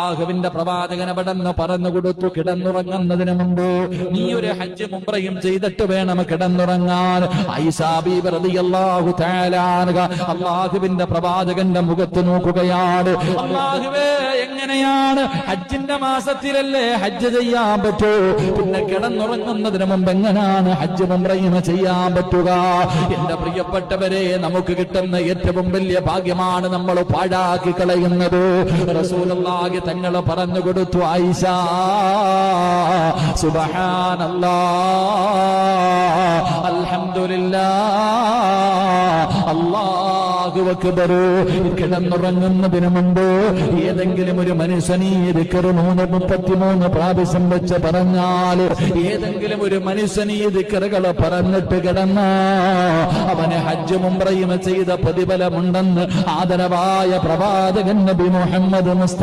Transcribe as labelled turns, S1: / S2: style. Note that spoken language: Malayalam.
S1: അല്ലാഹുവിന്റെ പ്രവാചകൻ അവിടെന്ന് പറഞ്ഞു കൊടുത്തു, കിടന്നുറങ്ങുന്നതിന് മുമ്പ് നീ ഒരു ഹജ്ജ് ഉംറയും ചെയ്തിട്ട് വേണം കിടന്നുറങ്ങാൻ. ആയിഷാ ബീബി റളിയല്ലാഹു തആല അൻഹ അല്ലാഹുവിന്റെ പ്രവാചകന്റെ മുഖത്ത് നോക്കുകയാണ്. അല്ലാഹുവേ, എങ്ങനെയാണ് ഹജ്ജിന്റെ മാസത്തിലല്ലേ ഹജ്ജ് ചെയ്യാൻ പറ്റൂ, പിന്നെ കിടന്നുറങ്ങുന്നതിന് മുമ്പ് എങ്ങനെയാണ് ഹജ്ജ് ഉംറയും ചെയ്യാൻ പറ്റുക? എന്റെ പ്രിയപ്പെട്ടവരെ, നമുക്ക് കിട്ടുന്ന ഏറ്റവും വലിയ ഭാഗ്യമാണ് നമ്മൾ പാഴാക്കി കളയുന്നത്. റസൂലുള്ളാഹി തങ്ങൾ പറഞ്ഞു കൊടുത്തു, ആയിഷ സുബ്ഹാനല്ലാഹ് അൽഹംദുലില്ലാഹ് അല്ലാഹു അക്ബർ. കിടന്നുറങ്ങുന്നതിന് മുമ്പ് ഏതെങ്കിലും ഒരു മനുഷ്യനീ ദിക്ർ 33 പ്രാവശ്യം വെച്ച് പറഞ്ഞാൽ, ഏതെങ്കിലും ഒരു മനുഷ്യനീ ദിക്റുകൾ പറഞ്ഞിട്ട് കിടന്ന അവന് ഹജ്ജ് ഉംറയും ചെയ്ത പ്രതിഫലമുണ്ടെന്ന് ആദരവായ പ്രവാചകൻ നബി മുഹമ്മദ് മുസ്തഫ